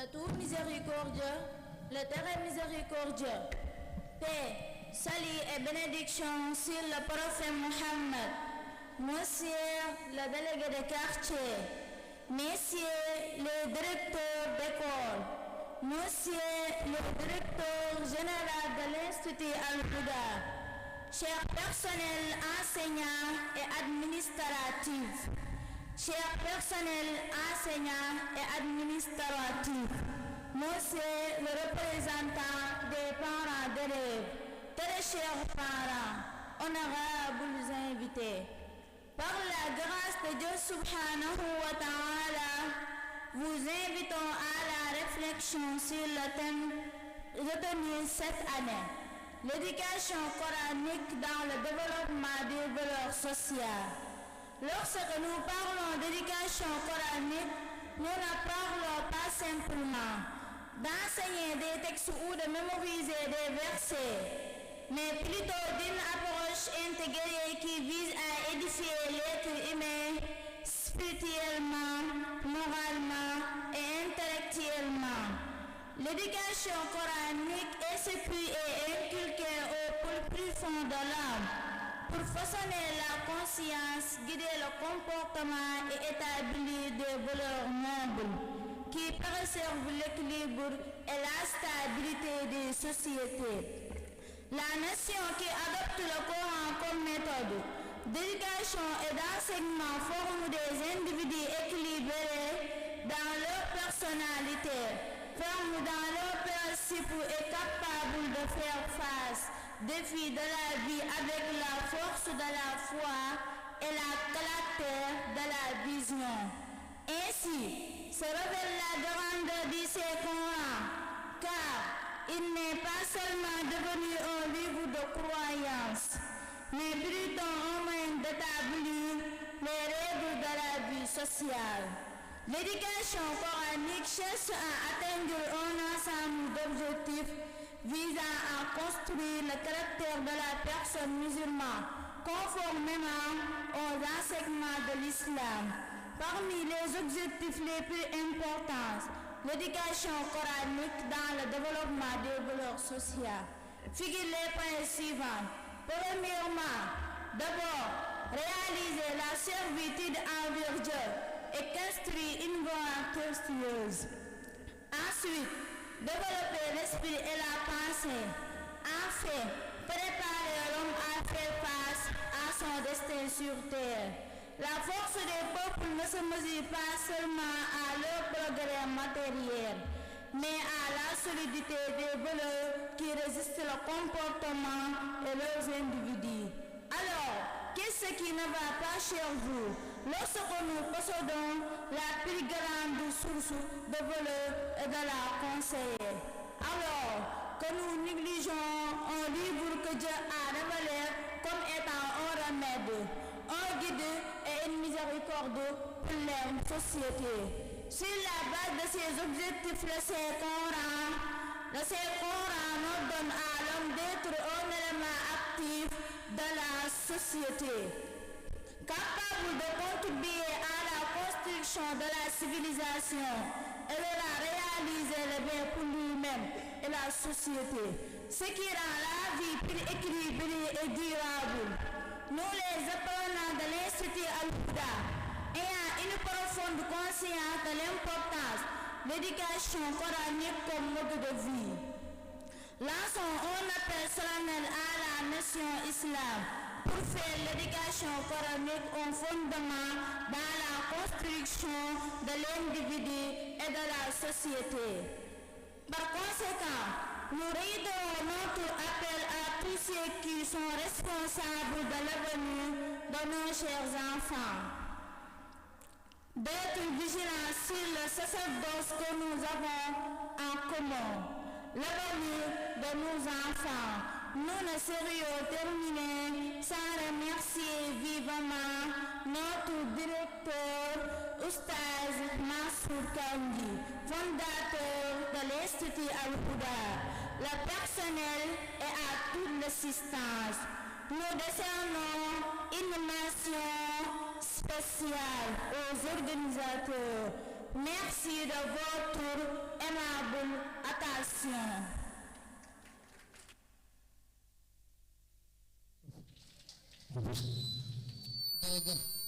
le tout miséricordieux, l'éternel miséricordieux. Paix, salut et bénédiction sur le prophète Mohammed. Monsieur le délégué de quartier, messieurs les directeurs d'école, monsieur le directeur général de l'Institut Al-Huda, chers personnels enseignants et administratifs, chers personnels enseignants et administratifs, monsieur le représentant des parents d'élèves, très chers parents, honorables invités, par la grâce de Dieu subhanahu wa ta'ala, vous invitons à la réflexion sur le thème retenu cette année, l'éducation coranique dans le développement des valeurs sociales. Lorsque nous parlons d'éducation coranique, nous ne parlons pas simplement d'enseigner des textes ou de mémoriser des versets, mais plutôt d'une approche intégrée qui vise à édifier l'être humain spirituellement, moralement et intellectuellement. L'éducation coranique est ce qui est inculqué au plus profond de l'âme pour façonner la conscience, guider le comportement et établir des valeurs nobles qui préservent l'équilibre et la stabilité des sociétés. La nation qui adopte le Coran comme méthode d'éducation et d'enseignement forme des individus équilibrés dans leur personnalité, fermes dans leurs principes et capables de faire face aux défis de la vie avec la force de la foi et la clarté de la vision. Ainsi se révèle la grandeur du Saint-Coran, car il n'est pas seulement devenu un livre de croyance, mais plutôt un moyen d'établir les règles de la vie sociale. L'éducation coranique cherche à atteindre un ensemble d'objectifs visant à construire le caractère de la personne musulmane conformément aux enseignements de l'islam. Parmi les objectifs les plus importants, l'éducation coranique dans le développement des valeurs sociales figure les points suivants. Premièrement, d'abord, réaliser la servitude envers Dieu et construire une voie vertueuse. Ensuite, développer l'esprit et la pensée. Enfin, préparer l'homme à faire face à son destin sur terre. La force des peuples ne se mesure pas seulement à leur progrès matériel, mais à la solidité des valeurs qui résistent le comportement et leurs individus. Alors, qu'est-ce qui ne va pas chez vous lorsque nous possédons la plus grande source de valeurs et de la conseiller? Alors que nous négligeons un livre que Dieu a révélé comme étant un remède, un guide et une miséricorde pour les sociétés. Sur la base de ces objectifs, le Saint-Coran nous donne à l'homme d'être un élément actif de la société, capable de contribuer à la construction de la civilisation et de la réaliser le bien pour lui-même et la société, ce qui rend la vie plus équilibrée et durable. Nous, les apprenants de l'Institut Al-Huda, ayant une profonde conscience de l'importance de l'éducation coranique comme mode de vie, lançons un appel solennel à la nation islamique pour faire l'éducation coranique un fondement dans la construction de l'individu et de la société. Par conséquent, nous réitérons notre appel à tous ceux qui sont responsables de l'avenir de nos chers enfants d'être vigilants sur le sacerdoce que nous avons en commun, l'avenir de nos enfants. Nous ne serions terminés sans remercier vivement notre directeur, Oustaz Mansour Kandi, fondateur de l'Institut Al-Huda, le personnel et à toute l'assistance. Nous décernons une mention spéciale aux organisateurs. Merci Merci de votre aimable attention. jërëjëf